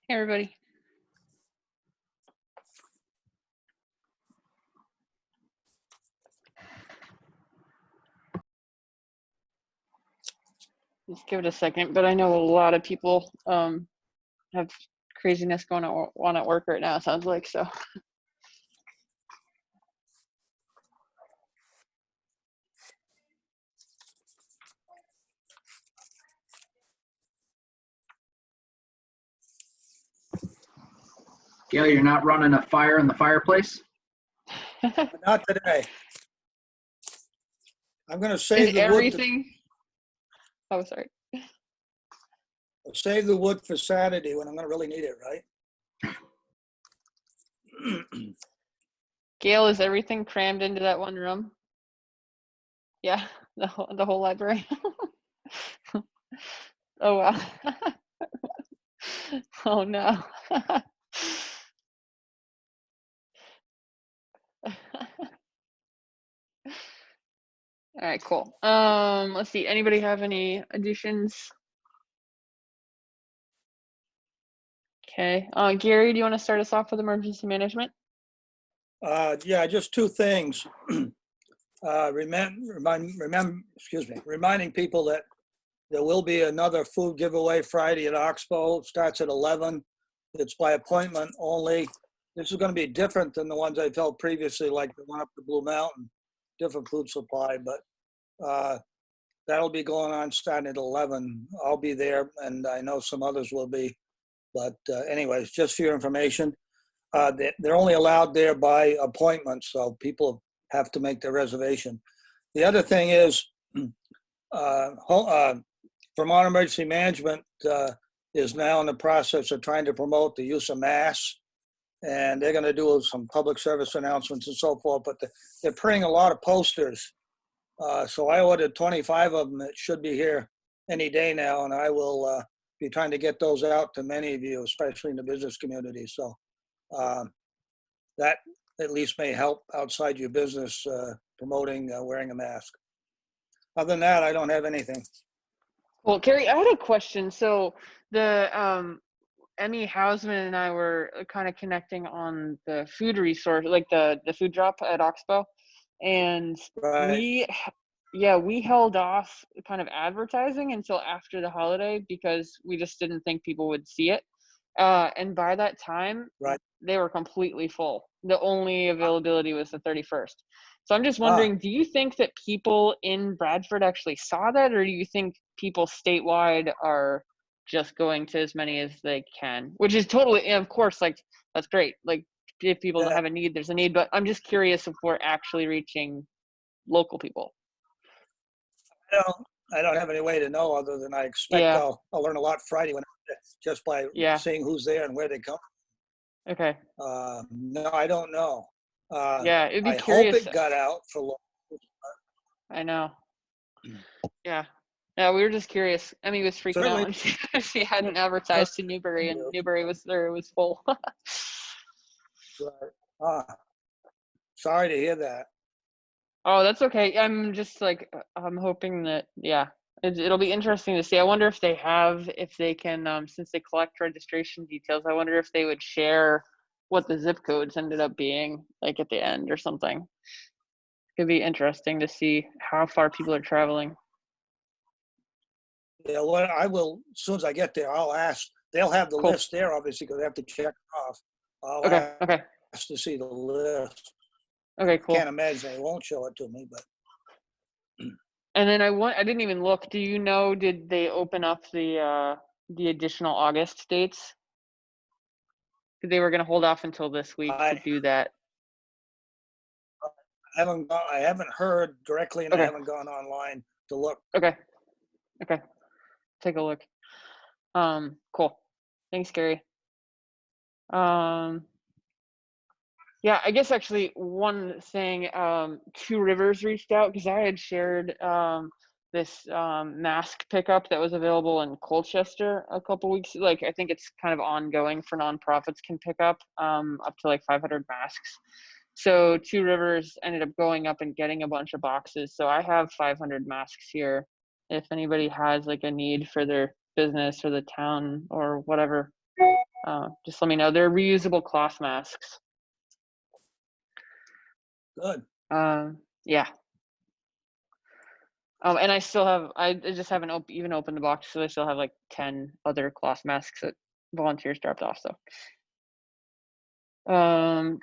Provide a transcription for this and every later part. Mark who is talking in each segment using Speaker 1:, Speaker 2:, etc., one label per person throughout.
Speaker 1: Hey, everybody. Just give it a second, but I know a lot of people have craziness going on at work right now, it sounds like, so.
Speaker 2: Gail, you're not running a fire in the fireplace?
Speaker 3: Not today. I'm going to save
Speaker 1: Is
Speaker 3: the wood.
Speaker 1: everything? Oh, sorry.
Speaker 3: Save the wood for Saturday when I'm going to really need it, right?
Speaker 1: Gail, is everything crammed into that one room? Yeah, the whole library. Oh, wow. Oh, no. All right, cool. Let's see. Anybody have any additions? Okay. Gary, do you want to start us off with emergency management?
Speaker 3: Yeah, just two things. Reminding people that there will be another food giveaway Friday at Oxbow. It starts at 11. It's by appointment only. This is going to be different than the ones I've held previously, like the one up to Blue Mountain, different food supply, but that'll be going on starting at 11. I'll be there, and I know some others will be. But anyways, just for your information, they're only allowed there by appointment, so people have to make their reservation. The other thing is, Vermont Emergency Management is now in the process of trying to promote the use of masks, and they're going to do some public service announcements and so forth, but they're printing a lot of posters. So I ordered 25 of them. It should be here any day now, and I will be trying to get those out to many of you, especially in the business community. So that at least may help outside your business promoting wearing a mask. Other than that, I don't have anything.
Speaker 1: Well, Gary, I had a question. So the Emmy Hausman and I were kind of connecting on the food resource, like the food drop at Oxbow, and
Speaker 3: Right.
Speaker 1: we held off kind of advertising until after the holiday because we just didn't think people would see it. And by that time,
Speaker 3: Right.
Speaker 1: they were completely full. The only availability was the 31st. So I'm just wondering, do you think that people in Bradford actually saw that, or do you think people statewide are just going to as many as they can? Which is totally, of course, like, that's great. Like, if people
Speaker 3: Yeah.
Speaker 1: have a need, there's a need. But I'm just curious if we're actually reaching local people.
Speaker 3: I don't have any way to know other than I expect
Speaker 1: Yeah.
Speaker 3: I'll learn a lot Friday just by seeing who's there and where they come.
Speaker 1: Okay.
Speaker 3: No, I don't know.
Speaker 1: Yeah, it'd be
Speaker 3: I
Speaker 1: curious.
Speaker 3: hope it got out for long.
Speaker 1: I know. Yeah. Yeah, we were just curious. Emmy was freaking
Speaker 3: Certainly.
Speaker 1: out when she hadn't advertised to Newbury, and Newbury was there. It was full.
Speaker 3: Right. Sorry to hear that.
Speaker 1: Oh, that's okay. I'm just like, I'm hoping that, yeah, it'll be interesting to see. I wonder if they can, since they collect registration details, I wonder if they would share what the zip codes ended up being, like at the end or something. It'd be interesting to see how far people are traveling.
Speaker 3: Yeah, well, I will, as soon as I get there, I'll ask. They'll have the
Speaker 1: Cool.
Speaker 3: list there, obviously, because they have to check off. I'll
Speaker 1: Okay.
Speaker 3: ask to see the list.
Speaker 1: Okay, cool.
Speaker 3: Can't imagine they won't show it to me, but.
Speaker 1: And then I didn't even look. Do you know, did they open up the additional August dates? They were going to hold off until this week to do that.
Speaker 3: I haven't heard directly, and
Speaker 1: Okay.
Speaker 3: I haven't gone online to look.
Speaker 1: Okay. Take a look. Cool. Thanks, Gary. Yeah, I guess actually one thing, Two Rivers reached out because I had shared this mask pickup that was available in Colchester a couple weeks. Like, I think it's kind of ongoing for nonprofits can pick up to like 500 masks. So Two Rivers ended up going up and getting a bunch of boxes. So I have 500 masks here. If anybody has like a need for their business or the town or whatever, just let me know. They're reusable cloth masks.
Speaker 3: Good.
Speaker 1: Yeah. And I still have, I just haven't even opened the box, so I still have like 10 other cloth masks that volunteers dropped off. So,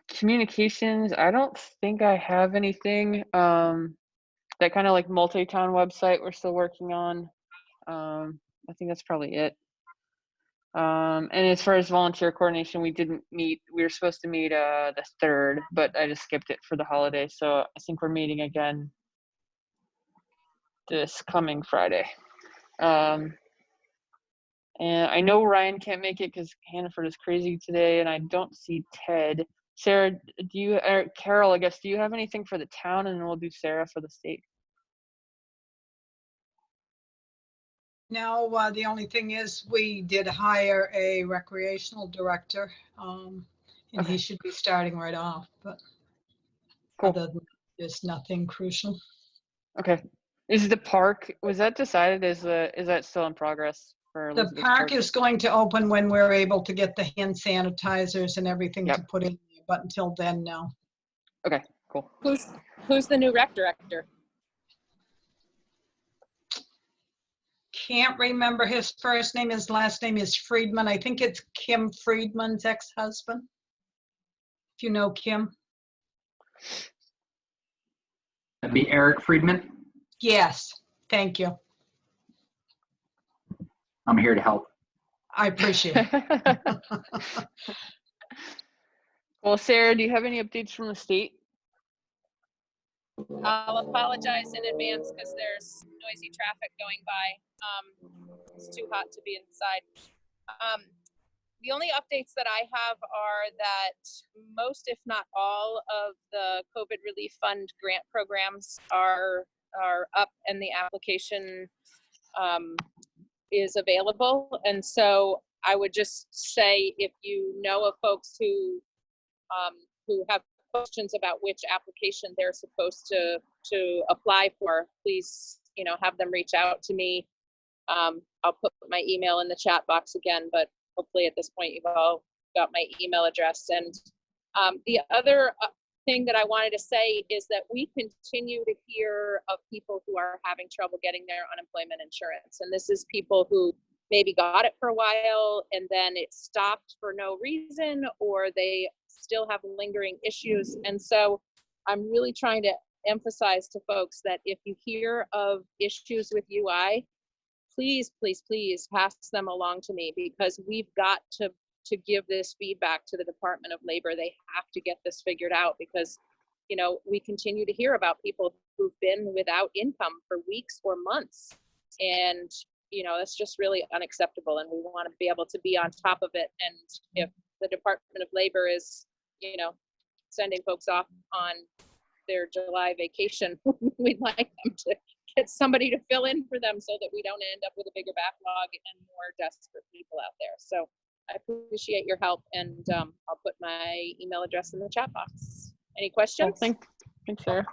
Speaker 1: communications, I don't think I have anything. That kind of like multi-town website we're still working on. I think that's probably it. And as far as volunteer coordination, we didn't meet. We were supposed to meet the 3rd, but I just skipped it for the holiday. So I think we're meeting again this coming Friday. And I know Ryan can't make it because Hannaford is crazy today, and I don't see Ted. Sarah, do you, or Carol, I guess, do you have anything for the town, and then we'll do Sarah for the state?
Speaker 4: No, the only thing is we did hire a recreational director, and
Speaker 1: Okay.
Speaker 4: he should be starting right off, but
Speaker 1: Cool.
Speaker 4: other than that, there's nothing crucial.
Speaker 1: Okay. Is the park, was that decided? Is that still in progress for
Speaker 4: The
Speaker 1: Elizabeth
Speaker 4: park is going to open when we're able to get the hand sanitizers and everything
Speaker 1: Yep.
Speaker 4: to put in there, but until then, no.
Speaker 1: Okay, cool.
Speaker 5: Who's the new rec director?
Speaker 4: Can't remember his first name. His last name is Friedman. I think it's Kim Friedman's ex-husband. If you know Kim.
Speaker 2: That'd be Eric Friedman.
Speaker 4: Yes, thank you.
Speaker 2: I'm here to help.
Speaker 4: I appreciate it.
Speaker 1: Well, Sarah, do you have any updates from the state?
Speaker 5: I'll apologize in advance because there's noisy traffic going by. It's too hot to be inside. The only updates that I have are that most, if not all, of the COVID Relief Fund grant programs are up and the application is available. And so I would just say, if you know of folks who have questions about which application they're supposed to apply for, please, have them reach out to me. I'll put my email in the chat box again, but hopefully at this point you've all got my email address. And the other thing that I wanted to say is that we continue to hear of people who are having trouble getting their unemployment insurance. And this is people who maybe got it for a while and then it stopped for no reason, or they still have lingering issues. And so I'm really trying to emphasize to folks that if you hear of issues with UI, please, please, please pass them along to me, because we've got to give this feedback to the Department of Labor. They have to get this figured out, because we continue to hear about people who've been without income for weeks or months, and it's just really unacceptable, and we want to be able to be on top of it. And if the Department of Labor is sending folks off on their July vacation, we'd like them to get somebody to fill in for them so that we don't end up with a bigger backlog and more desperate people out there. So I appreciate your help, and I'll put my email address in the chat box. Any questions?
Speaker 1: Well, thanks, Sarah.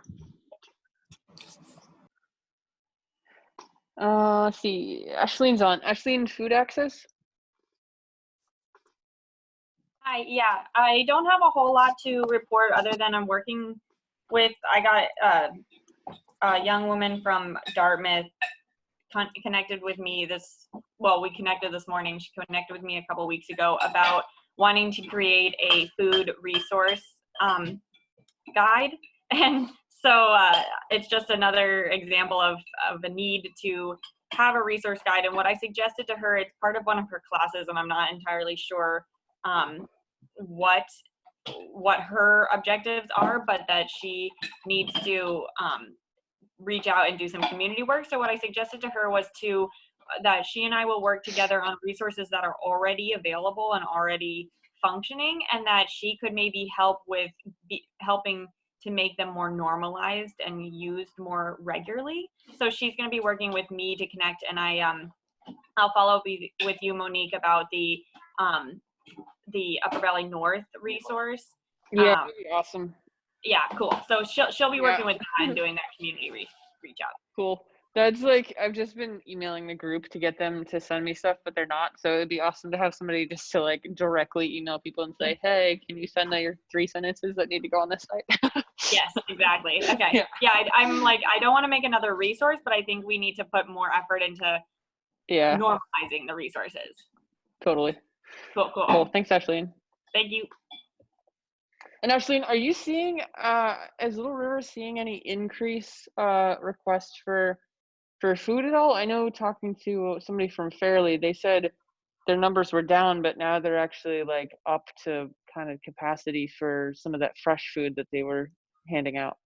Speaker 1: Let's see. Ashleen's on. Ashleen, food access?
Speaker 6: Hi, yeah, I don't have a whole lot to report other than I'm working with, I got a young woman from Dartmouth connected with me we connected this morning. She connected with me a couple weeks ago about wanting to create a food resource guide. And so it's just another example of a need to have a resource guide. And what I suggested to her, it's part of one of her classes, and I'm not entirely sure what her objectives are, but that she needs to reach out and do some community work. So what I suggested to her was that she and I will work together on resources that are already available and already functioning, and that she could maybe help with helping to make them more normalized and used more regularly. So she's going to be working with me to connect, and I'll follow up with you, Monique, about the Upper Valley North resource.
Speaker 1: Yeah, that'd be awesome.
Speaker 6: Yeah, cool. So she'll be working with that and doing that community reach out.
Speaker 1: Cool. That's like, I've just been emailing the group to get them to send me stuff, but they're not. So it'd be awesome to have somebody just to like directly email people and say, hey, can you send your 3 sentences that need to go on this site?
Speaker 6: Yes, exactly. Okay.
Speaker 1: Yeah.
Speaker 6: Yeah, I'm like, I don't want to make another resource, but I think we need to put more effort into
Speaker 1: Yeah,
Speaker 6: normalizing the resources.
Speaker 1: totally.
Speaker 6: Cool, cool.
Speaker 1: Cool. Thanks, Ashleen.
Speaker 6: Thank you.
Speaker 1: And Ashleen, are you seeing, is Little River seeing any increase requests for food at all? I know talking to somebody from Fairleigh, they said their numbers were down, but now they're actually like up to kind of capacity for some of that fresh food that they were handing out.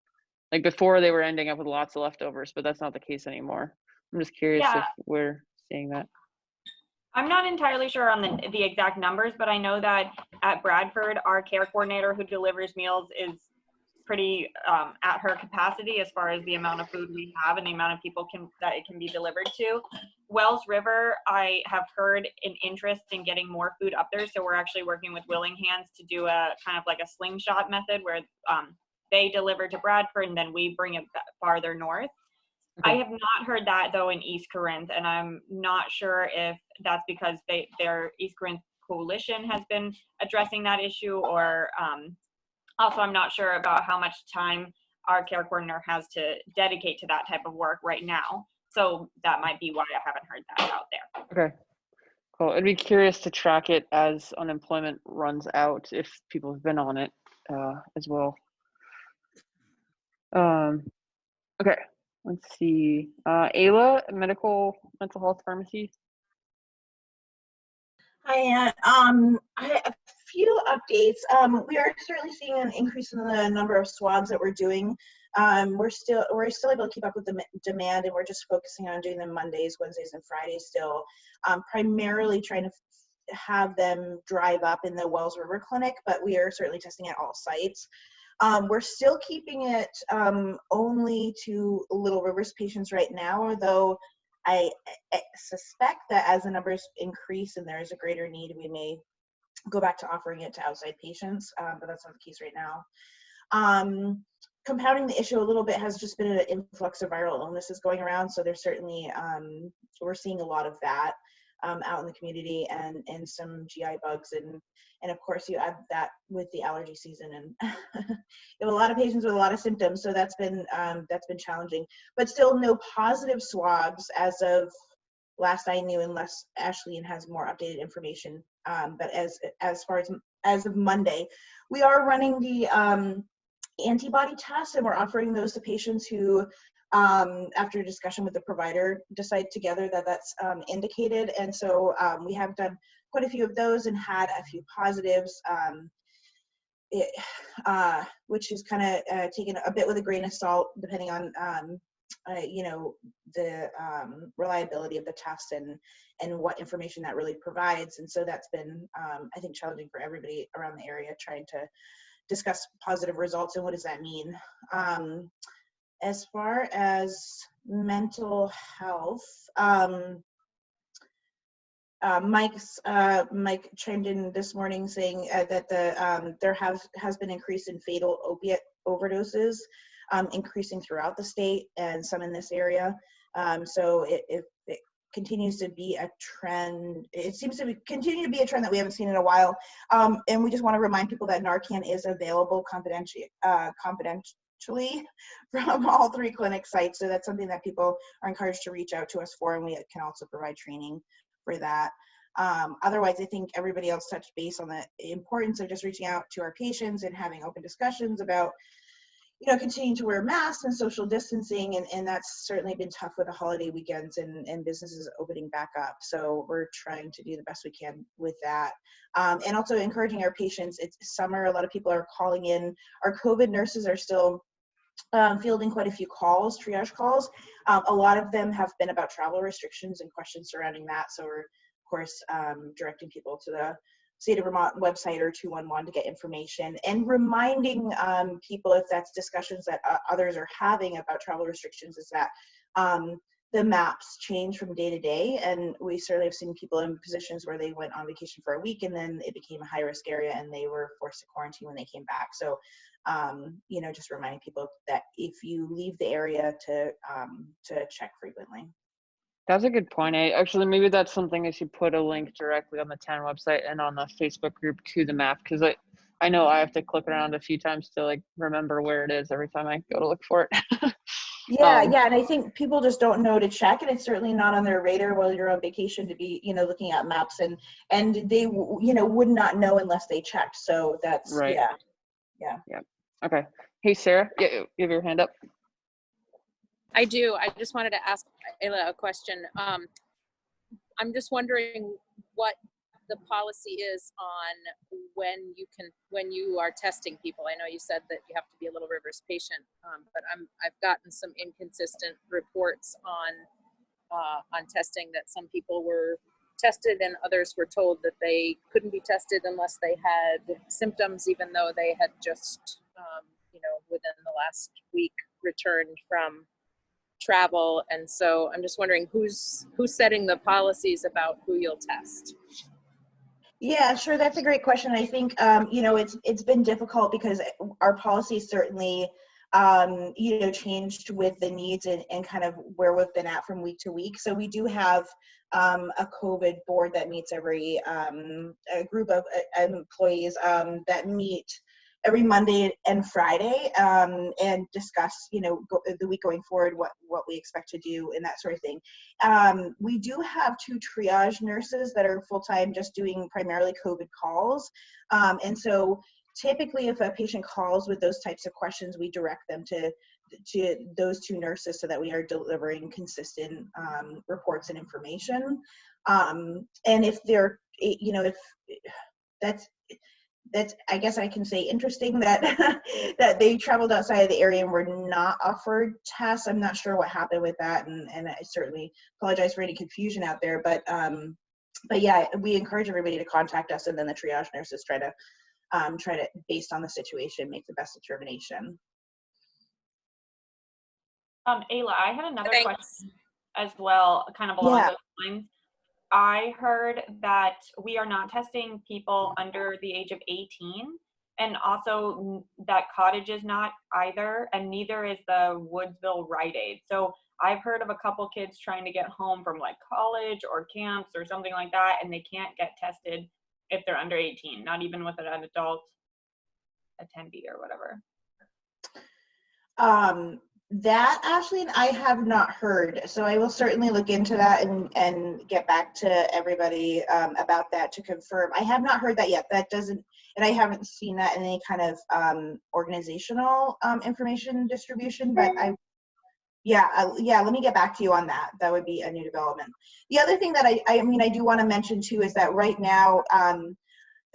Speaker 1: Like before they were ending up with lots of leftovers, but that's not the case anymore. I'm just curious
Speaker 6: Yeah.
Speaker 1: if we're seeing that.
Speaker 6: I'm not entirely sure on the exact numbers, but I know that at Bradford, our care coordinator who delivers meals is pretty at her capacity as far as the amount of food we have and the amount of people that it can be delivered to. Wells River, I have heard an interest in getting more food up there, so we're actually working with Willing Hands to do a kind of like a slingshot method where they deliver to Bradford and then we bring it farther north. I have not heard that though in East Corinth, and I'm not sure if that's because their East Corinth coalition has been addressing that issue, or also I'm not sure about how much time our care coordinator has to dedicate to that type of work right now. So that might be why I haven't heard that out there.
Speaker 1: Okay, cool. I'd be curious to track it as unemployment runs out if people have been on it as well. Okay, let's see. Ayla, mental health pharmacy.
Speaker 7: Hi, I have a few updates. We are certainly seeing an increase in the number of swabs that we're doing. We're still able to keep up with the demand, and we're just focusing on doing them Mondays, Wednesdays, and Fridays still. Primarily trying to have them drive up in the Wells River Clinic, but we are certainly testing at all sites. We're still keeping it only to Little Rivers patients right now, although I suspect that as the numbers increase and there is a greater need, we may go back to offering it to outside patients, but that's not the case right now. Compounding the issue a little bit has just been an influx of viral illnesses going around, so there's certainly, we're seeing a lot of that out in the community, and some GI bugs, and of course you add that with the allergy season, and you have a lot of patients with a lot of symptoms, so that's been challenging. But still no positive swabs as of last I knew, unless Ashleen has more updated information. But as far as of Monday, we are running the antibody tests, and we're offering those to patients who after a discussion with the provider decide together that that's indicated. And so we have done quite a few of those and had a few positives, which is kind of taken a bit with a grain of salt, depending on the reliability of the test and what information that really provides. And so that's been I think challenging for everybody around the area, trying to discuss positive results and what does that mean. As far as mental health, Mike chimed in this morning saying that there has been increase in fatal opiate overdoses, increasing throughout the state and some in this area. So it continues to be a trend. It seems to continue to be a trend that we haven't seen in a while. And we just want to remind people that Narcan is available confidentially from all 3 clinic sites. So that's something that people are encouraged to reach out to us for, and we can also provide training for that. Otherwise, I think everybody else touched base on the importance of just reaching out to our patients and having open discussions about, continuing to wear masks and social distancing, and that's certainly been tough with the holiday weekends and businesses opening back up. So we're trying to do the best we can with that. And also encouraging our patients. It's summer, a lot of people are calling in. Our COVID nurses are still fielding quite a few calls, triage calls. A lot of them have been about travel restrictions and questions surrounding that. So we're, of course, directing people to the State of Vermont website or 211 to get information, and reminding people, if that's discussions that others are having about travel restrictions, is that the maps change from day to day, and we certainly have seen people in positions where they went on vacation for a week and then it became a high risk area and they were forced to quarantine when they came back. So you know, just reminding people that if you leave the area to check frequently.
Speaker 1: That's a good point. Actually, maybe that's something I should put a link directly on the town website and on the Facebook group to the map, because I know I have to click around a few times to like remember where it is every time I go to look for it.
Speaker 7: Yeah, yeah, and I think people just don't know to check, and it's certainly not on their radar while you're on vacation to be, you know, looking at maps, and they, you know, would not know unless they checked. So that's
Speaker 1: Right.
Speaker 7: yeah.
Speaker 1: Okay. Hey, Sarah, you have your hand up.
Speaker 5: I do. I just wanted to ask Ayla a question. I'm just wondering what the policy is on when you are testing people. I know you said that you have to be a Little Rivers patient, but I've gotten some inconsistent reports on testing, that some people were tested and others were told that they couldn't be tested unless they had symptoms, even though they had just, you know, within the last week returned from travel. And so I'm just wondering who's setting the policies about who you'll test.
Speaker 7: Yeah, sure. That's a great question. I think, you know, it's been difficult because our policies certainly, you know, changed with the needs and kind of where we've been at from week to week. So we do have a COVID board that meets every, a group of employees that meet every Monday and Friday and discuss, you know, the week going forward, what we expect to do and that sort of thing. We do have 2 triage nurses that are full-time just doing primarily COVID calls. And so typically if a patient calls with those types of questions, we direct them to those 2 nurses so that we are delivering consistent reports and information. And if they're, you know, if that's I guess I can say interesting that that they traveled outside of the area and were not offered tests. I'm not sure what happened with that, and I certainly apologize for any confusion out there. But yeah, we encourage everybody to contact us, and then the triage nurses try to based on the situation make the best determination.
Speaker 6: Ayla, I had another
Speaker 5: Thanks.
Speaker 6: question as well, kind of along
Speaker 7: Yeah.
Speaker 6: those lines. I heard that we are not testing people under the age of 18, and also that Cottage is not either, and neither is the Woodsville Rite Aid. So I've heard of a couple kids trying to get home from like college or camps or something like that, and they can't get tested if they're under 18, not even with an adult attendee or whatever.
Speaker 7: That actually I have not heard, so I will certainly look into that and get back to everybody about that to confirm. I have not heard that yet. That doesn't, and I haven't seen that in any kind of organizational information distribution. But yeah, let me get back to you on that. That would be a new development. The other thing that I mean I do want to mention too is that right now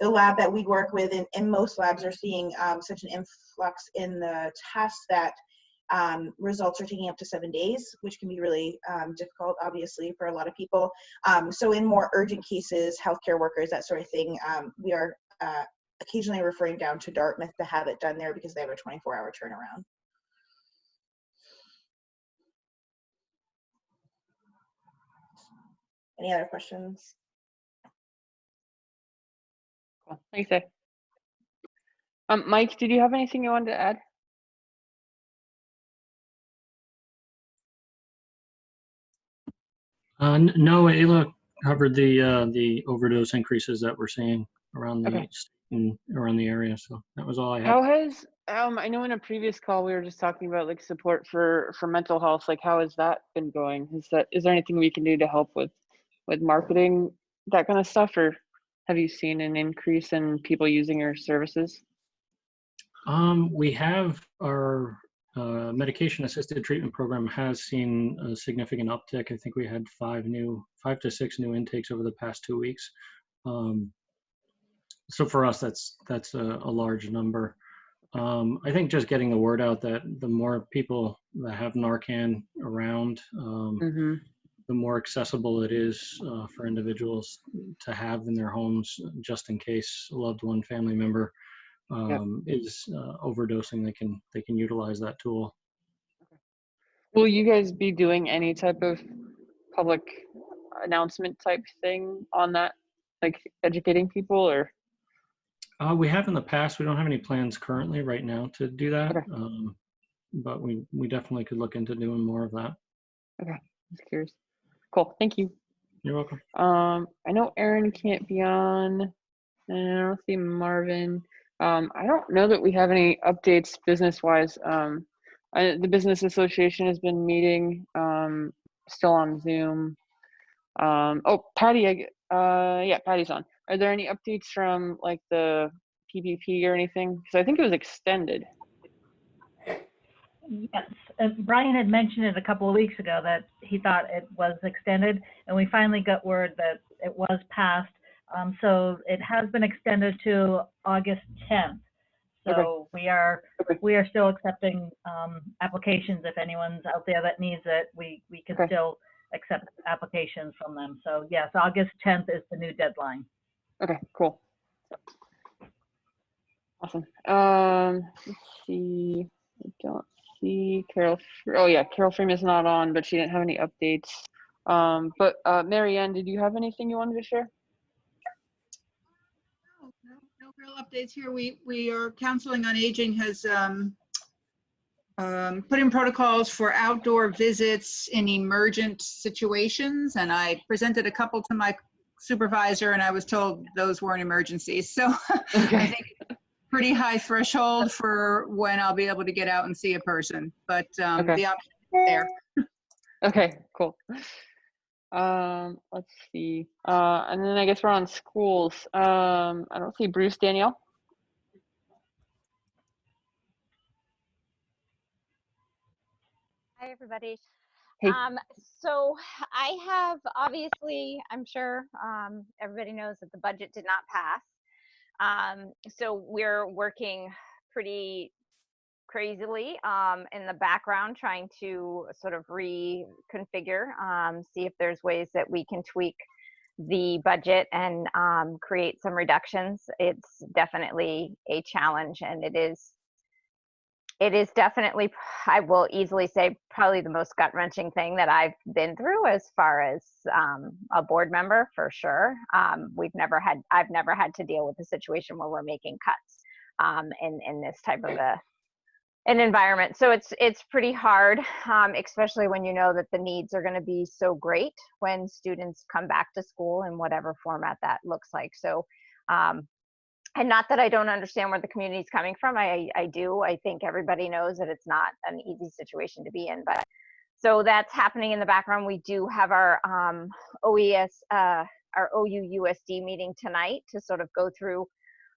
Speaker 7: the lab that we work with and most labs are seeing such an influx in the tests that results are taking up to 7 days, which can be really difficult, obviously, for a lot of people. So in more urgent cases, healthcare workers, that sort of thing, we are occasionally referring down to Dartmouth to have it done there because they have a 24-hour turnaround. Any other questions?
Speaker 1: Cool. Thanks, Dave. Mike, did you have anything you wanted to add?
Speaker 8: No, Ayla covered the overdose increases that we're seeing around the around the area. So that was all I had.
Speaker 1: How has I know in a previous call we were just talking about like support for mental health. Like how has that been going? Is there anything we can do to help with marketing that kind of stuff, or have you seen an increase in people using your services?
Speaker 8: We have our medication assisted treatment program has seen a significant uptick. I think we had 5 to 6 new intakes over the past 2 weeks. So for us, that's a large number. I think just getting the word out that the more people that have Narcan around, the more accessible it is for individuals to have in their homes, just in case a loved one, family member is overdosing. They can utilize that tool.
Speaker 1: Will you guys be doing any type of public announcement type thing on that, like educating people, or?
Speaker 8: We have in the past. We don't have any plans currently right now to do that.
Speaker 1: Okay.
Speaker 8: But we definitely could look into doing more of that.
Speaker 1: Okay, just curious. Cool, thank you.
Speaker 8: You're welcome.
Speaker 1: I know Aaron can't be on, and I don't see Marvin. I don't know that we have any updates business-wise. The business association has been meeting, still on Zoom. Oh, Patty, yeah, Patty's on. Are there any updates from like the PPP or anything? Because I think it was extended.
Speaker 9: Yes, Brian had mentioned it a couple of weeks ago that he thought it was extended, and we finally got word that it was passed. So it has been extended to August 10th. So
Speaker 1: Okay.
Speaker 9: we are still accepting applications. If anyone's out there that needs it, we can
Speaker 1: Okay.
Speaker 9: still accept applications from them. So yes, August 10th is the new deadline.
Speaker 1: Okay, cool. Awesome. Let's see. I don't see Carol. Oh yeah, Carol Freeman is not on, but she didn't have any updates. But Mary Ann, did you have anything you wanted to share?
Speaker 10: No real updates here. We are Counseling on Aging has put in protocols for outdoor visits in emergent situations, and I presented a couple to my supervisor, and I was told those weren't emergencies. So
Speaker 1: Okay.
Speaker 10: I think pretty high threshold for when I'll be able to get out and see a person, but
Speaker 1: Okay.
Speaker 10: the option is there.
Speaker 1: Okay, cool. Let's see. And then I guess we're on schools. I don't see Bruce Danielle.
Speaker 11: Hi, everybody.
Speaker 1: Hey.
Speaker 11: So I have, obviously, I'm sure everybody knows that the budget did not pass. So we're working pretty crazily in the background, trying to sort of reconfigure, see if there's ways that we can tweak the budget and create some reductions. It's definitely a challenge, and it is definitely, I will easily say, probably the most gut-wrenching thing that I've been through as far as a board member, for sure. I've never had to deal with a situation where we're making cuts in this type of an environment. So it's pretty hard, especially when you know that the needs are going to be so great when students come back to school in whatever format that looks like. So and not that I don't understand where the community is coming from. I do. I think everybody knows that it's not an easy situation to be in. But so that's happening in the background. We do have our OUUSD meeting tonight to sort of go through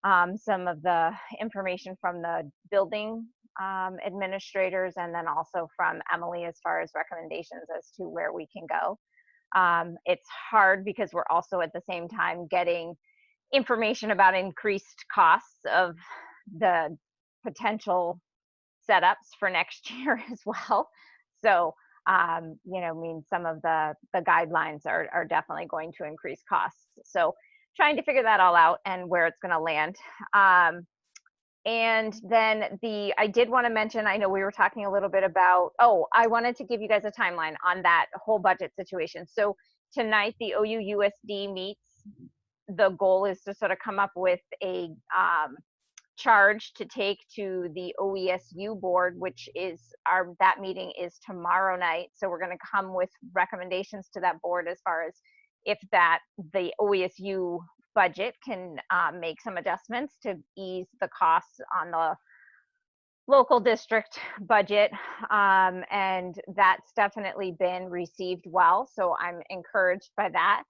Speaker 11: some of the information from the building administrators, and then also from Emily as far as recommendations as to where we can go. It's hard because we're also at the same time getting information about increased costs of the potential setups for next year as well. So, some of the guidelines are definitely going to increase costs. So trying to figure that all out and where it's going to land. And then I did want to mention, I know we were talking a little bit about, I wanted to give you guys a timeline on that whole budget situation. So tonight the OUUSD meets. The goal is to sort of come up with a charge to take to the OESU board, which is that meeting is tomorrow night. So we're going to come with recommendations to that board as far as if the OESU budget can make some adjustments to ease the costs on the local district budget, and that's definitely been received well. So I'm encouraged by that.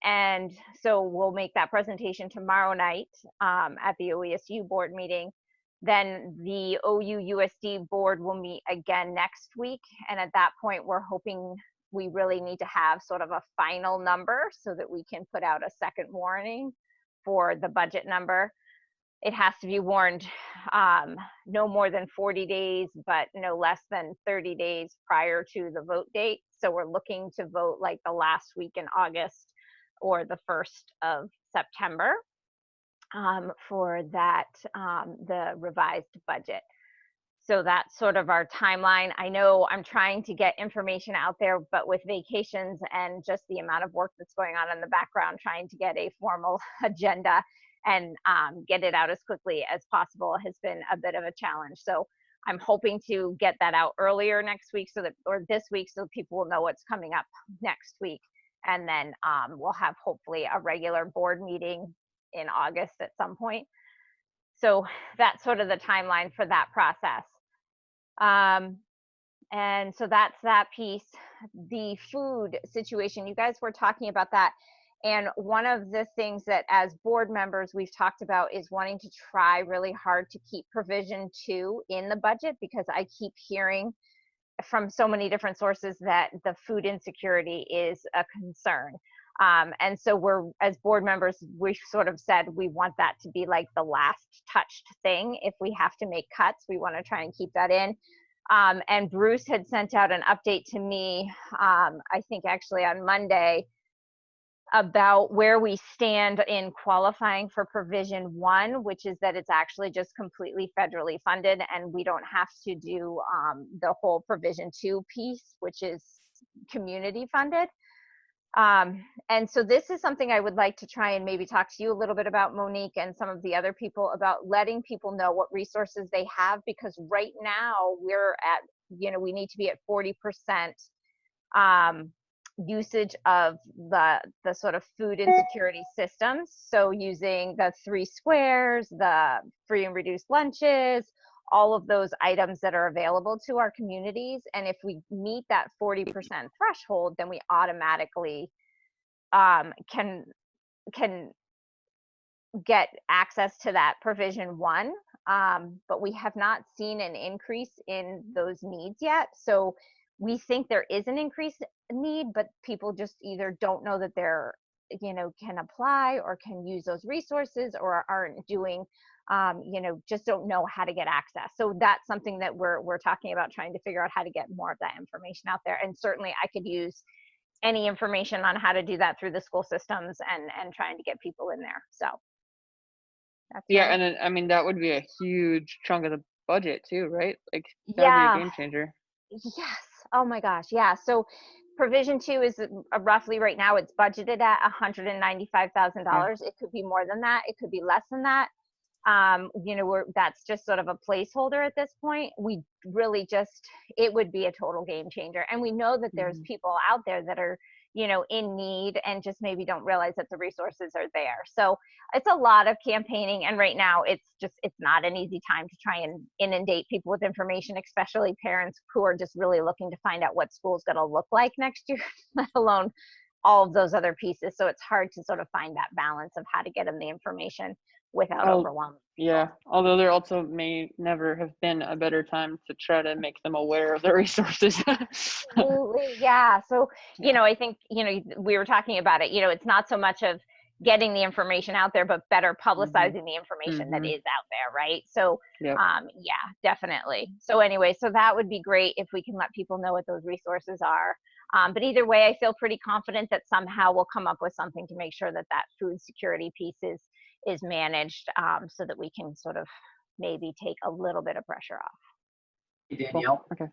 Speaker 11: And so we'll make that presentation tomorrow night at the OESU board meeting. Then the OUUSD board will meet again next week. And at that point, we're hoping we really need to have sort of a final number so that we can put out a second warning for the budget number. It has to be warned no more than 40 days, but no less than 30 days prior to the vote date. So we're looking to vote like the last week in August or the 1st of September for that, the revised budget. So that's sort of our timeline. I know I'm trying to get information out there, but with vacations and just the amount of work that's going on in the background, trying to get a formal agenda and get it out as quickly as possible has been a bit of a challenge. So I'm hoping to get that out earlier next week or this week, so people will know what's coming up next week. And then we'll have hopefully a regular board meeting in August at some point. So that's sort of the timeline for that process. And so that's that piece. The food situation, you guys were talking about that. And one of the things that as board members we've talked about is wanting to try really hard to keep provision 2 in the budget, because I keep hearing from so many different sources that the food insecurity is a concern. And so as board members, we've sort of said we want that to be like the last touched thing. If we have to make cuts, we want to try and keep that in. And Bruce had sent out an update to me, I think actually on Monday, about where we stand in qualifying for provision 1, which is that it's actually just completely federally funded, and we don't have to do the whole provision 2 piece, which is community funded. And so this is something I would like to try and maybe talk to you a little bit about, Monique, and some of the other people, about letting people know what resources they have, because right now we're at, we need to be at 40% usage of the sort of food insecurity systems. So using the 3 squares, the free and reduced lunches, all of those items that are available to our communities. And if we meet that 40% threshold, then we automatically can get access to that provision 1. But we have not seen an increase in those needs yet. So we think there is an increased need, but people just either don't know that they're, can apply or can use those resources, or aren't doing, just don't know how to get access. So that's something that we're talking about, trying to figure out how to get more of that information out there. And certainly I could use any information on how to do that through the school systems and trying to get people in there. So that's
Speaker 1: and then, I mean, that would be a huge chunk of the budget too, right? Like that would be a game changer.
Speaker 11: Yes. Oh my gosh. Yeah. So provision 2 is roughly right now it's budgeted at $195,000. It could be more than that. It could be less than that. That's just sort of a placeholder at this point. We really it would be a total game changer. And we know that there's people out there that are, in need and just maybe don't realize that the resources are there. So it's a lot of campaigning. And right now it's not an easy time to try and inundate people with information, especially parents who are just really looking to find out what school's going to look like next year, let alone all of those other pieces. So it's hard to sort of find that balance of how to get them the information without overwhelming.
Speaker 1: Yeah, although there also may never have been a better time to try to make them aware of the resources.
Speaker 11: Absolutely, yeah. So, I think, we were talking about it, it's not so much of getting the information out there, but better publicizing the information that is out there, right? So, yeah, definitely. So anyway, so that would be great if we can let people know what those resources are. But either way, I feel pretty confident that somehow we'll come up with something to make sure that that food security piece is managed, so that we can sort of maybe take a little bit of pressure off.
Speaker 2: Hey, Danielle.
Speaker 1: Okay.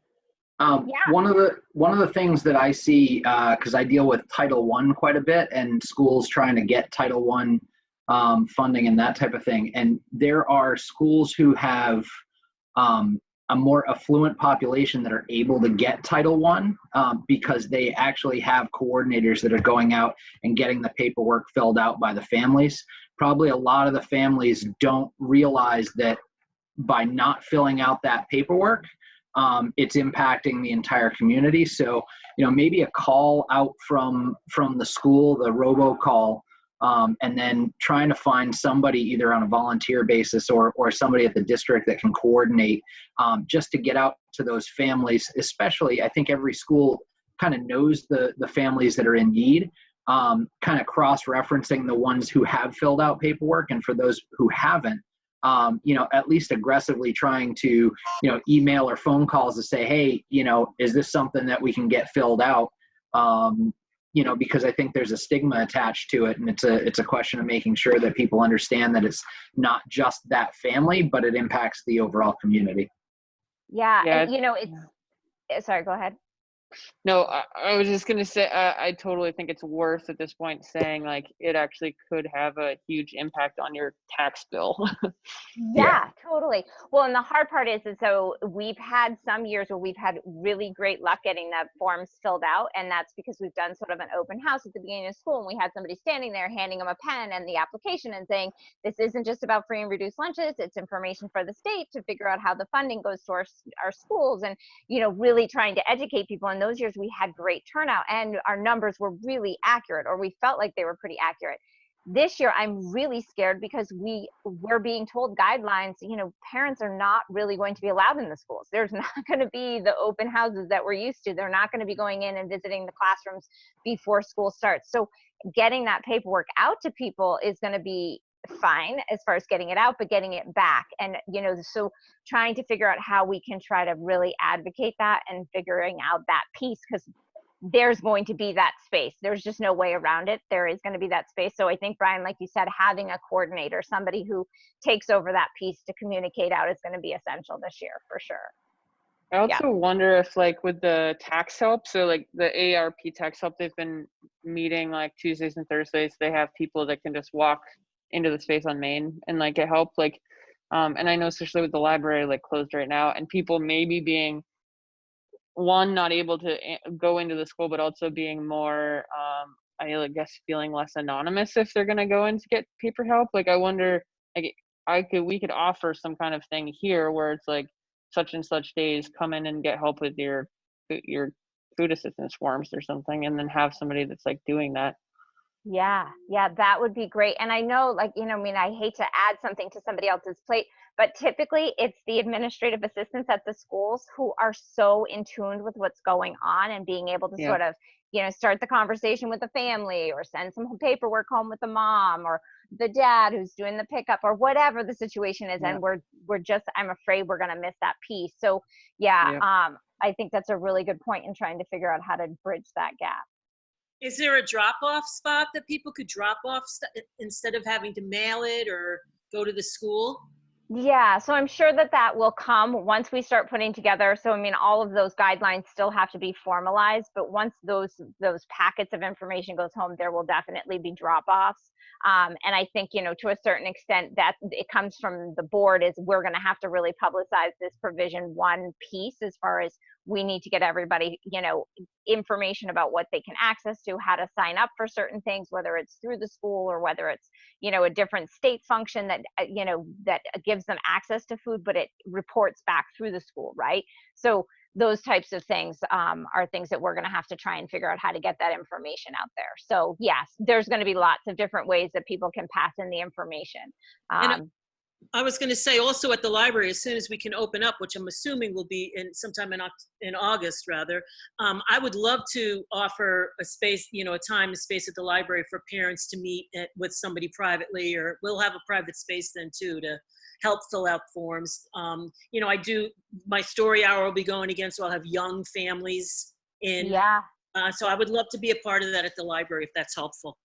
Speaker 2: One of the things that I see, because I deal with Title I quite a bit, and schools trying to get Title I funding and that type of thing, and there are schools who have a more affluent population that are able to get Title I because they actually have coordinators that are going out and getting the paperwork filled out by the families. Probably a lot of the families don't realize that by not filling out that paperwork, it's impacting the entire community. So, maybe a call out from the school, the robocall, and then trying to find somebody either on a volunteer basis or somebody at the district that can coordinate, just to get out to those families. Especially, I think every school kind of knows the families that are in need, kind of cross-referencing the ones who have filled out paperwork, and for those who haven't, at least aggressively trying to, email or phone calls to say, hey, is this something that we can get filled out? Because I think there's a stigma attached to it, and it's a question of making sure that people understand that it's not just that family, but it impacts the overall community.
Speaker 11: Yeah. And, sorry, go ahead.
Speaker 1: No, I was just gonna say, I totally think it's worth at this point saying like it actually could have a huge impact on your tax bill.
Speaker 11: Yeah, totally. Well, and the hard part is so we've had some years where we've had really great luck getting the forms filled out, and that's because we've done sort of an open house at the beginning of school, and we had somebody standing there handing them a pen and the application and saying, this isn't just about free and reduced lunches, it's information for the state to figure out how the funding goes to our schools, and, you know, really trying to educate people. In those years, we had great turnout, and our numbers were really accurate, or we felt like they were pretty accurate. This year, I'm really scared because we're being told guidelines, you know, parents are not really going to be allowed in the schools. There's not going to be the open houses that we're used to. They're not going to be going in and visiting the classrooms before school starts. So getting that paperwork out to people is going to be fine as far as getting it out, but getting it back. And, you know, so trying to figure out how we can try to really advocate that and figuring out that piece, because there's going to be that space. There's just no way around it. There is going to be that space. So I think, Brian, like you said, having a coordinator, somebody who takes over that piece to communicate out is going to be essential this year for sure.
Speaker 1: I also wonder if like with the tax help, so like the AARP tax help, they've been meeting like Tuesdays and Thursdays. They have people that can just walk into the space on Main and like get help. Like, and I know especially with the library like closed right now, and people maybe being not able to go into the school, but also being more, I guess, feeling less anonymous if they're gonna go in to get paper help. Like, I wonder, like, we could offer some kind of thing here where it's like such and such days, come in and get help with your food assistance forms or something, and then have somebody that's like doing that.
Speaker 11: Yeah, that would be great. And I know, like, you know, I mean, I hate to add something to somebody else's plate, but typically it's the administrative assistants at the schools who are so in tune with what's going on and being able to sort of, you know, start the conversation with the family or send some paperwork home with the mom or the dad who's doing the pickup or whatever the situation is. And we're just, I'm afraid we're going to miss that piece. So I think that's a really good point in trying to figure out how to bridge that gap.
Speaker 12: Is there a drop-off spot that people could drop off instead of having to mail it or go to the school?
Speaker 11: Yeah, so I'm sure that will come once we start putting together. So I mean, all of those guidelines still have to be formalized, but once those packets of information goes home, there will definitely be drop-offs. And I think, you know, to a certain extent that it comes from the board is we're going to have to really publicize this provision one piece as far as we need to get everybody, you know, information about what they can access to, how to sign up for certain things, whether it's through the school or whether it's, you know, a different state function that, you know, that gives them access to food, but it reports back through the school, right? So those types of things are things that we're going to have to try and figure out how to get that information out there. So yes, there's going to be lots of different ways that people can pass in the information.
Speaker 12: And I was going to say also at the library, as soon as we can open up, which I'm assuming will be sometime in August rather, I would love to offer a space, you know, a time and space at the library for parents to meet with somebody privately, or we'll have a private space then too to help fill out forms. You know, my story hour will be going again, so I'll have young families in.
Speaker 11: Yeah.
Speaker 12: So I would love to be a part of that at the library if that's helpful.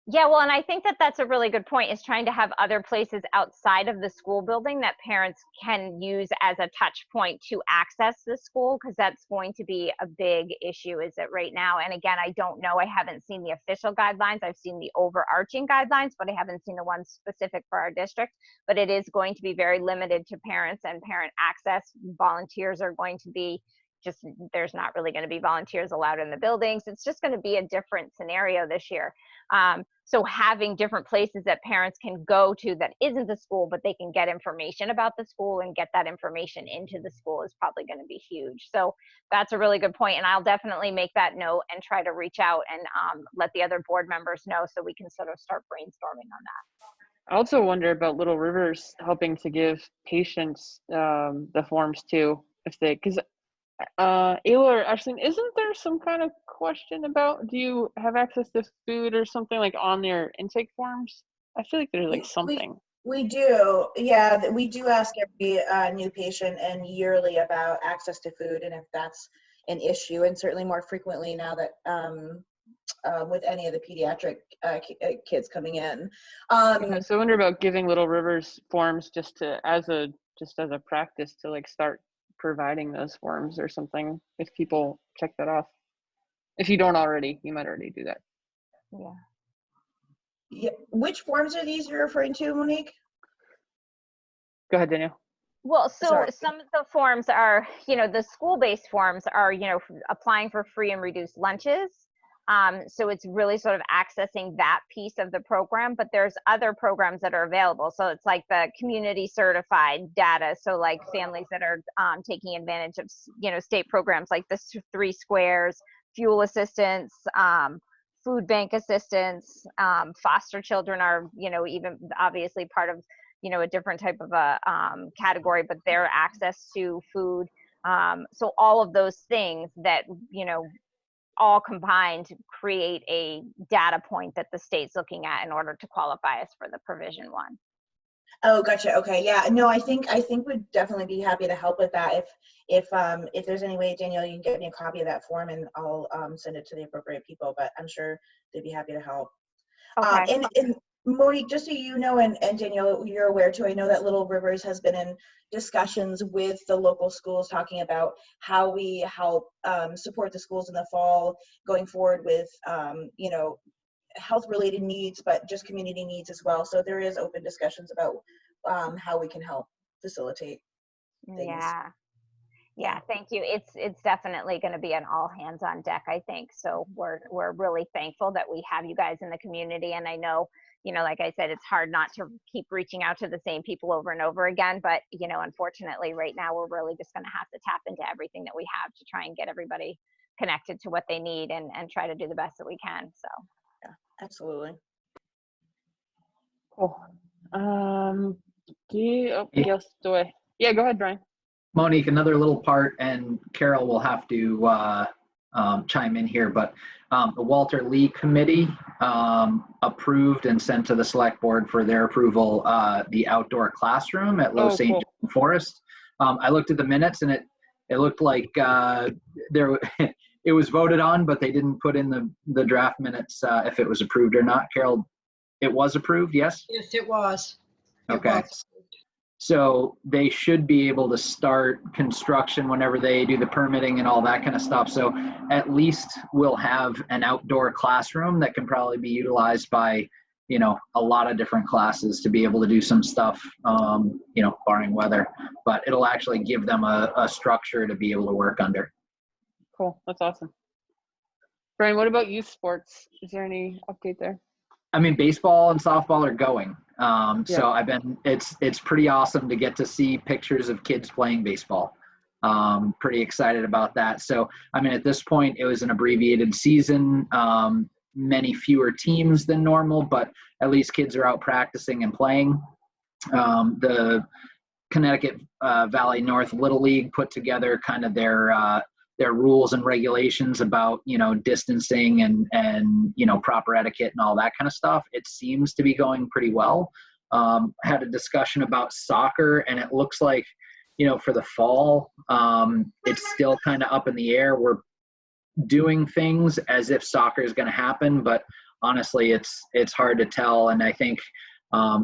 Speaker 11: Yeah, well, and I think that that's a really good point, is trying to have other places outside of the school building that parents can use as a touch point to access the school, because that's going to be a big issue, is it right now? And again, I don't know, I haven't seen the official guidelines. I've seen the overarching guidelines, but I haven't seen the ones specific for our district. But it is going to be very limited to parents and parent access. Volunteers are going to be there's not really going to be volunteers allowed in the buildings. It's just going to be a different scenario this year. So having different places that parents can go to that isn't the school, but they can get information about the school and get that information into the school is probably going to be huge. So that's a really good point. And I'll definitely make that note and try to reach out and let the other board members know so we can sort of start brainstorming on that.
Speaker 1: I also wonder about Little Rivers helping to give patients the forms too, because Ayla or Ashley, isn't there some kind of question about, do you have access to food or something like on their intake forms? I feel like there's like something.
Speaker 7: We do, yeah. We do ask every new patient and yearly about access to food and if that's an issue, and certainly more frequently now that with any of the pediatric kids coming in.
Speaker 1: So I wonder about giving Little Rivers forms just as a practice to like start providing those forms or something if people check that off. If you don't already, you might already do that.
Speaker 11: Yeah.
Speaker 7: Yeah. Which forms are these you're referring to, Monique?
Speaker 1: Go ahead, Danielle.
Speaker 11: Well, so
Speaker 7: Sorry.
Speaker 11: some of the forms are, the school-based forms are, applying for free and reduced lunches. So it's really sort of accessing that piece of the program, but there's other programs that are available. So it's like the community certified data. So like families that are taking advantage of, state programs like the 3 Squares, fuel assistance, food bank assistance, foster children are, even obviously part of, a different type of a category, but their access to food. So all of those things that, all combined create a data point that the state's looking at in order to qualify us for the provision one.
Speaker 7: Oh, gotcha. Okay, yeah. No, I think we'd definitely be happy to help with that. If there's any way, Danielle, you can get me a copy of that form, and I'll send it to the appropriate people. But I'm sure they'd be happy to help.
Speaker 11: Okay.
Speaker 7: And Monique, just so you know, and Danielle, you're aware too, I know that Little Rivers has been in discussions with the local schools talking about how we help support the schools in the fall going forward with, health-related needs, but just community needs as well. So there is open discussions about how we can help facilitate things.
Speaker 11: Yeah, thank you. It's definitely going to be an all hands on deck, I think. So we're really thankful that we have you guys in the community. And I know, like I said, it's hard not to keep reaching out to the same people over and over again. But, unfortunately, right now, we're really just going to have to tap into everything that we have to try and get everybody connected to what they need and try to do the best that we can. So,
Speaker 7: yeah, absolutely.
Speaker 1: Cool. Yes, yeah, go ahead, Brian.
Speaker 2: Monique, another little part, and Carol will have to chime in here, but the Walter Lee Committee approved and sent to the select board for their approval the outdoor classroom at Low St. John Forest. I looked at the minutes, and it looked like it was voted on, but they didn't put in the draft minutes if it was approved or not. Carol, it was approved, yes?
Speaker 4: Yes, it was.
Speaker 2: Okay. So they should be able to start construction whenever they do the permitting and all that kind of stuff. So at least we'll have an outdoor classroom that can probably be utilized by, a lot of different classes to be able to do some stuff, barring weather. But it'll actually give them a structure to be able to work under.
Speaker 1: Cool. That's awesome. Brian, what about youth sports? Is there any update there?
Speaker 2: I mean, baseball and softball are going. So it's pretty awesome to get to see pictures of kids playing baseball. Pretty excited about that. So, I mean, at this point, it was an abbreviated season, many fewer teams than normal, but at least kids are out practicing and playing. The Connecticut Valley North Little League put together kind of their rules and regulations about, distancing and proper etiquette and all that kind of stuff. It seems to be going pretty well. Had a discussion about soccer, and it looks like, for the fall, it's still kind of up in the air. We're doing things as if soccer is going to happen, but honestly, it's hard to tell. And I think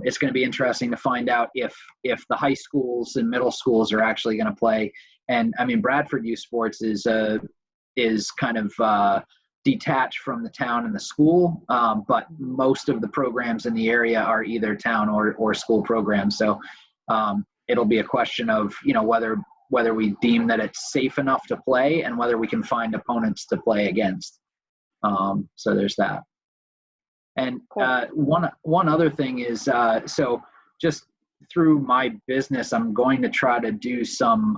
Speaker 2: it's going to be interesting to find out if the high schools and middle schools are actually going to play. And I mean, Bradford Youth Sports is kind of detached from the town and the school, but most of the programs in the area are either town or school programs. So it'll be a question of, whether we deem that it's safe enough to play and whether we can find opponents to play against. So there's that. And one other thing is, so just through my business, I'm going to try to do some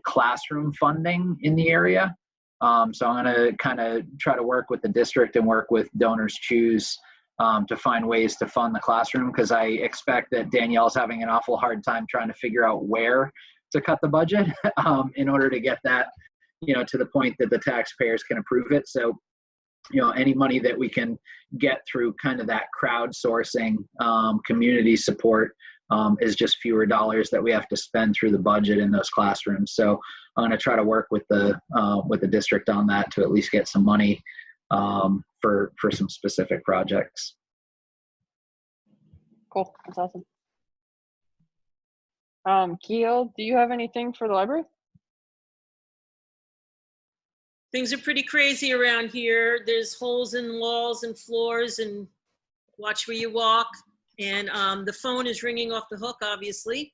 Speaker 2: classroom funding in the area. So I'm going to kind of try to work with the district and work with Donors Choose to find ways to fund the classroom, because I expect that Danielle's having an awful hard time trying to figure out where to cut the budget in order to get that, to the point that the taxpayers can approve it. So, any money that we can get through kind of that crowdsourcing community support is just fewer dollars that we have to spend through the budget in those classrooms. So I'm going to try to work with the district on that to at least get some money for some specific projects.
Speaker 1: Cool. That's awesome. Keel, do you have anything for the library?
Speaker 12: things are pretty crazy around here. There's holes in walls and floors, and watch where you walk. And the phone is ringing off the hook, obviously.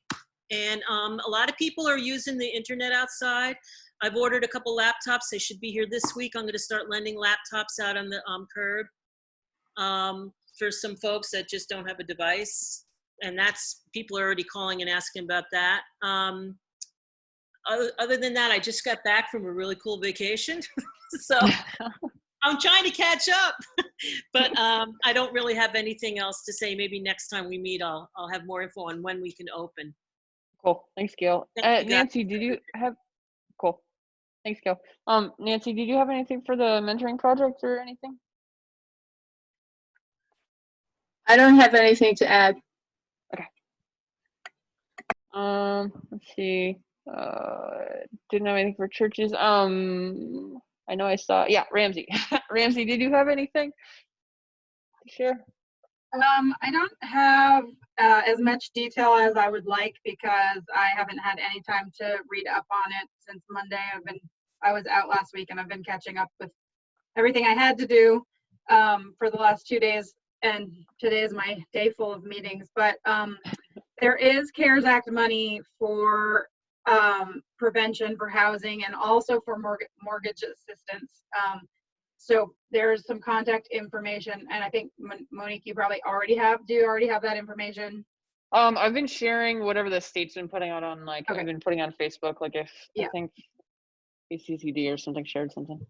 Speaker 12: And a lot of people are using the internet outside. I've ordered a couple laptops. They should be here this week. I'm going to start lending laptops out on the curb for some folks that just don't have a device. And that's, people are already calling and asking about that. Other than that, I just got back from a really cool vacation. So I'm trying to catch up, but I don't really have anything else to say. Maybe next time we meet, I'll have more info on when we can open.
Speaker 1: Cool. Thanks, Gail.
Speaker 12: Thank you, guys.
Speaker 1: Nancy, did you have, cool. Thanks, Gail. Nancy, did you have anything for the mentoring project or anything?
Speaker 13: I don't have anything to add.
Speaker 1: Okay. Let's see. Didn't have anything for churches. I know I saw, yeah, Ramsey. Ramsey, did you have anything to share?
Speaker 14: I don't have as much detail as I would like because I haven't had any time to read up on it since Monday. I was out last week and I've been catching up with everything I had to do for the last 2 days, and today is my day full of meetings. But there is CARES Act money for prevention, for housing, and also for mortgage assistance. So there's some contact information, and I think Monique, you probably already have. Do you already have that information?
Speaker 1: I've been sharing whatever the state's been putting out on, like,
Speaker 14: Okay.
Speaker 1: I've been putting on Facebook, like if
Speaker 14: Yeah.
Speaker 1: I think ACCD or something shared something.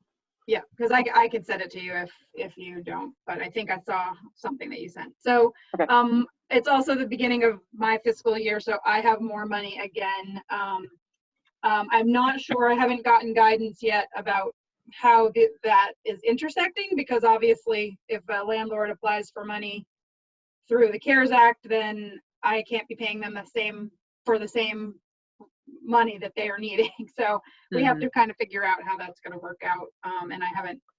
Speaker 14: Yeah, because I could send it to you if you don't, but I think I saw something that you sent. So
Speaker 1: okay.
Speaker 14: It's also the beginning of my fiscal year, so I have more money again. I'm not sure, I haven't gotten guidance yet about how that is intersecting, because obviously if a landlord applies for money through the CARES Act, then I can't be paying them for the same money that they are needing. So we have to kind of figure out how that's going to work out. And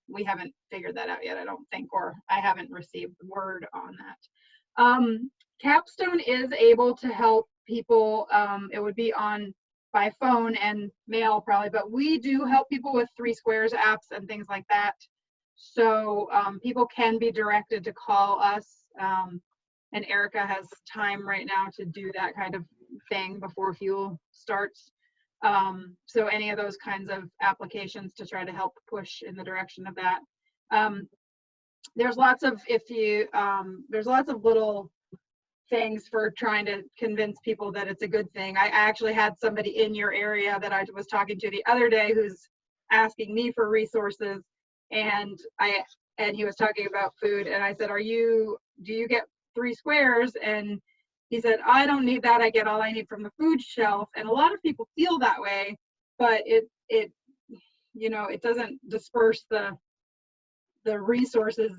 Speaker 14: we haven't figured that out yet, I don't think, or I haven't received word on that. Capstone is able to help people. It would be on by phone and mail probably, but we do help people with 3 Squares apps and things like that. So people can be directed to call us. And Erica has time right now to do that kind of thing before fuel starts. So any of those kinds of applications to try to help push in the direction of that. There's lots of there's lots of little things for trying to convince people that it's a good thing. I actually had somebody in your area that I was talking to the other day who's asking me for resources, and he was talking about food, and I said, do you get 3 Squares? And he said, I don't need that. I get all I need from the food shelf. And a lot of people feel that way, but it doesn't disperse the resources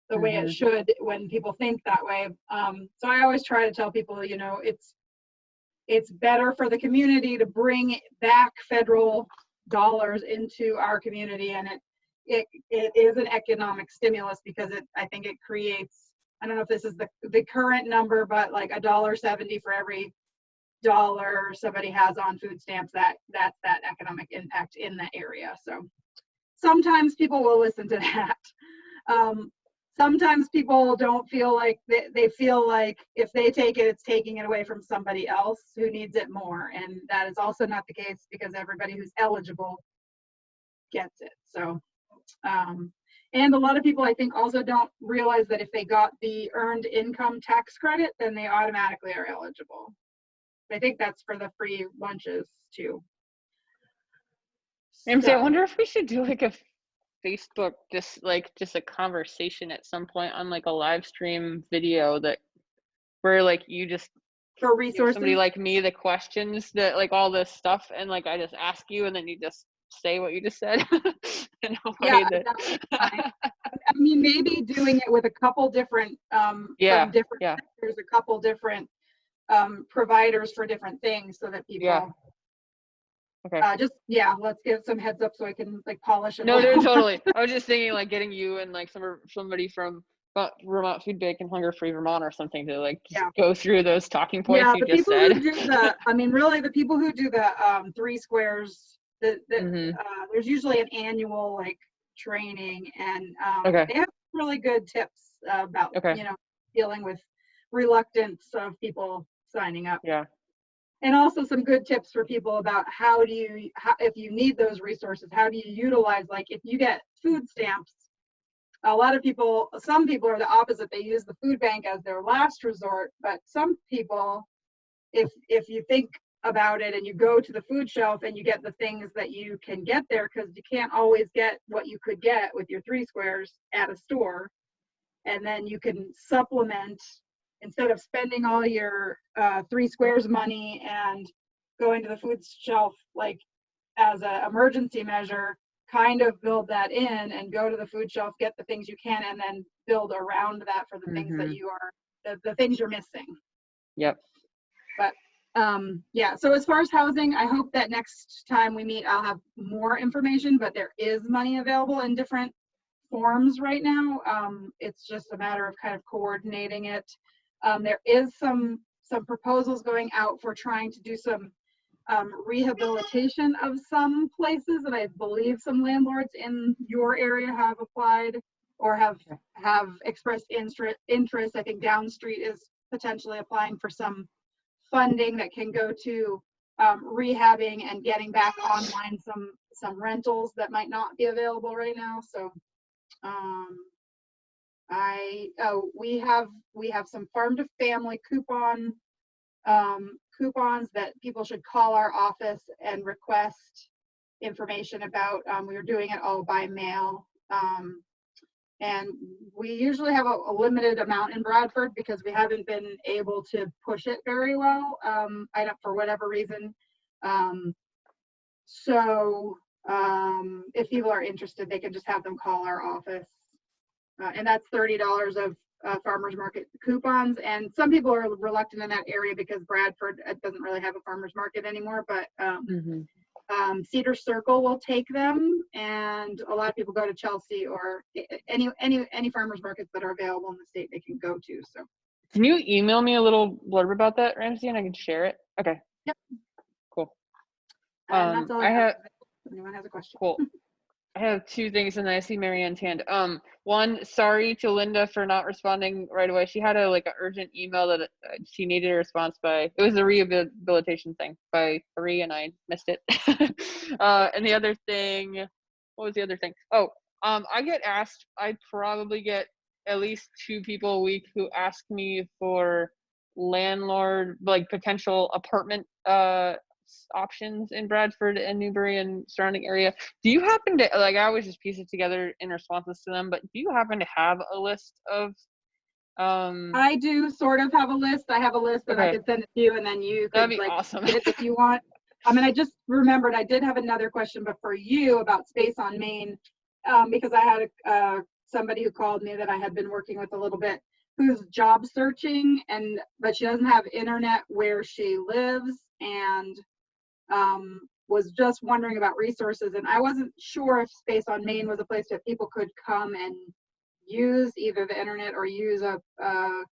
Speaker 14: the way it should when people think that way. So I always try to tell people, it's better for the community to bring back federal dollars into our community, and it is an economic stimulus, because I think it creates, I don't know if this is the current number, but like $1.70 for every dollar somebody has on food stamps, that's that economic impact in the area. So sometimes people will listen to that. Sometimes people don't feel like they feel like if they take it, it's taking it away from somebody else who needs it more. And that is also not the case, because everybody who's eligible gets it. So, and a lot of people, I think, also don't realize that if they got the earned income tax credit, then they automatically are eligible. I think that's for the free lunches too.
Speaker 1: Ramsey, I wonder if we should do like a Facebook, just a conversation at some point on like a live stream video where like you just
Speaker 14: for resources,
Speaker 1: somebody like me the questions that like all this stuff, and like I just ask you and then you just say what you just said.
Speaker 14: That's fine. I mean, maybe doing it with a couple different from different sectors, a couple different providers for different things, so that people
Speaker 1: okay.
Speaker 14: Let's give some heads up so I can like polish it.
Speaker 1: No, totally. I was just thinking like getting you and like somebody from Vermont Food Bank and Hunger Free Vermont or something to like just go through those talking points you just said.
Speaker 14: Who do the people who do the 3 Squares There's usually an annual like training, and
Speaker 1: Okay.
Speaker 14: they have really good tips about
Speaker 1: Okay.
Speaker 14: dealing with reluctance of people signing up.
Speaker 1: Yeah.
Speaker 14: And also some good tips for people about how if you need those resources, how do you utilize, like if you get food stamps, some people are the opposite. They use the food bank as their last resort, but some people, if you think about it and you go to the food shelf and you get the things that you can get there, because you can't always get what you could get with your 3 squares at a store, and then you can supplement instead of spending all your 3 squares money and going to the food shelf like as an emergency measure, kind of build that in and go to the food shelf, get the things you can, and then build around that for the things that you are, the things you're missing.
Speaker 1: Yep.
Speaker 14: But yeah, so as far as housing, I hope that next time we meet, I'll have more information, but there is money available in different forms right now. It's just a matter of kind of coordinating it. There is some proposals going out for trying to do some rehabilitation of some places, and I believe some landlords in your area have applied or have expressed interest. I think Down Street is potentially applying for some funding that can go to rehabbing and getting back online some rentals that might not be available right now. So we have some farm to family coupons that people should call our office and request information about. We were doing it all by mail, and we usually have a limited amount in Bradford because we haven't been able to push it very well. I don't, for whatever reason. So if people are interested, they can just have them call our office. And that's $30 of farmers market coupons. And some people are reluctant in that area because Bradford doesn't really have a farmers market anymore, but Cedar Circle will take them, and a lot of people go to Chelsea or any farmers markets that are available in the state they can go to. So
Speaker 1: can you email me a little blurb about that, Ramsey, and I can share it? Okay.
Speaker 14: Yep.
Speaker 1: Cool.
Speaker 14: And that's all I have. If anyone has a question.
Speaker 1: Cool. I have 2 things, and then I see Marianne's hand. One, sorry to Linda for not responding right away. She had a urgent email that she needed a response by. It was a rehabilitation thing by 3, and I missed it. And the other thing, what was the other thing? Oh, I get asked. I probably get at least 2 people a week who ask me for landlord, potential apartment options in Bradford and Newbury and surrounding area. Do you happen to, I always just piece it together in responses to them, but do you happen to have a list of
Speaker 14: I do sort of have a list. I have a list that I could send it to you, and then you could
Speaker 1: that'd be awesome.
Speaker 14: get it if you want. I just remembered I did have another question, but for you about Space on Main, because I had somebody who called me that I had been working with a little bit, who's job searching, but she doesn't have internet where she lives, and was just wondering about resources. And I wasn't sure if Space on Main was a place that people could come and use either the internet or use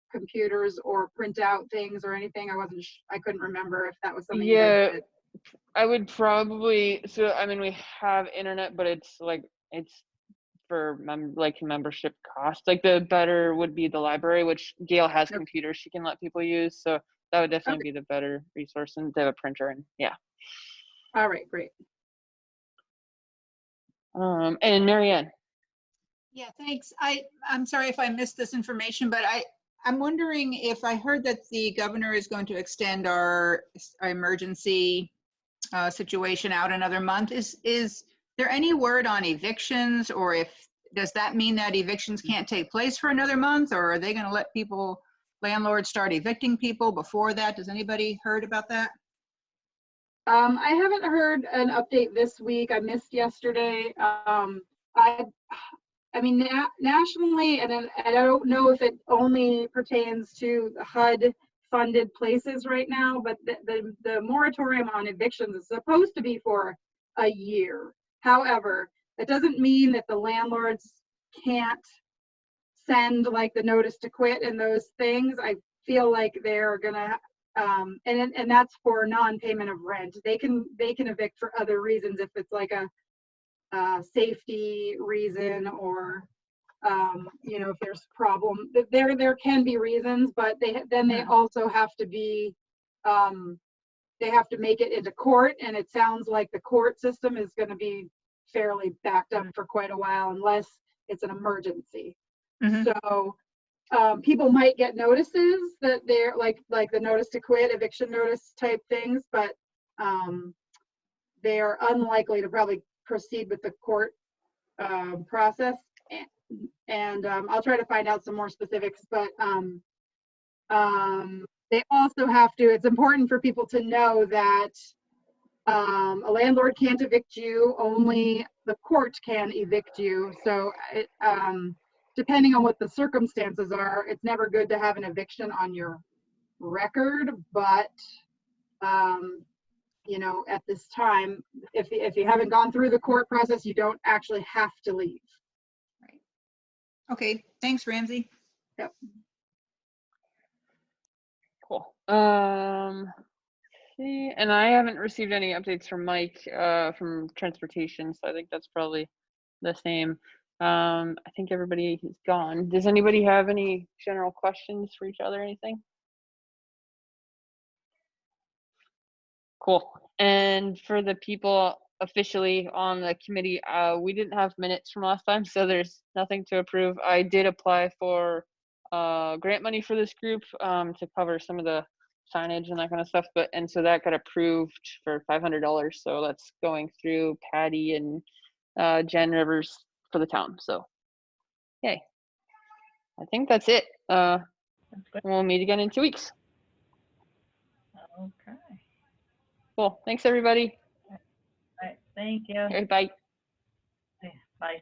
Speaker 14: computers or print out things or anything. I couldn't remember if that was something you guys did.
Speaker 1: I would probably, we have internet, but it's for membership cost. The better would be the library, which Gail has computers she can let people use, so that would definitely be the better resource, and they have a printer, and yeah.
Speaker 14: All right, great.
Speaker 1: And Marianne.
Speaker 10: Yeah, thanks. I'm sorry if I missed this information, but I'm wondering if I heard that the governor is going to extend our emergency situation out another month. Is there any word on evictions, or does that mean that evictions can't take place for another month, or are they going to let landlords start evicting people before that? Does anybody heard about that?
Speaker 14: I haven't heard an update this week. I missed yesterday. Nationally, and I don't know if it only pertains to HUD-funded places right now, but the moratorium on evictions is supposed to be for a year. However, that doesn't mean that the landlords can't send the notice to quit and those things. I feel like they're gonna And that's for non-payment of rent. They can evict for other reasons if it's like a safety reason, or if there's problem. There can be reasons, but they also have to be they have to make it into court, and it sounds like the court system is going to be fairly backed up for quite a while unless it's an emergency. So people might get notices that they're like the notice to quit, eviction notice type things, but they are unlikely to probably proceed with the court process. And I'll try to find out some more specifics, but they also have to, it's important for people to know that a landlord can't evict you, only the court can evict you. So depending on what the circumstances are, it's never good to have an eviction on your record, but at this time, if you haven't gone through the court process, you don't actually have to leave.
Speaker 10: Right. Okay, thanks, Ramsey.
Speaker 14: Yep.
Speaker 1: Cool. See, and I haven't received any updates from Mike from transportation, so I think that's probably the same. I think everybody is gone. Does anybody have any general questions for each other or anything? Cool. And for the people officially on the committee, we didn't have minutes from last time, so there's nothing to approve. I did apply for grant money for this group to cover some of the signage and that kind of stuff, and so that got approved for $500. So that's going through Patty and Jen Rivers for the town. So, yay. I think that's it. We'll meet again in 2 weeks.
Speaker 9: Okay.
Speaker 1: Cool. Thanks, everybody.
Speaker 9: All right. Thank you.
Speaker 1: Okay, bye.
Speaker 9: Bye.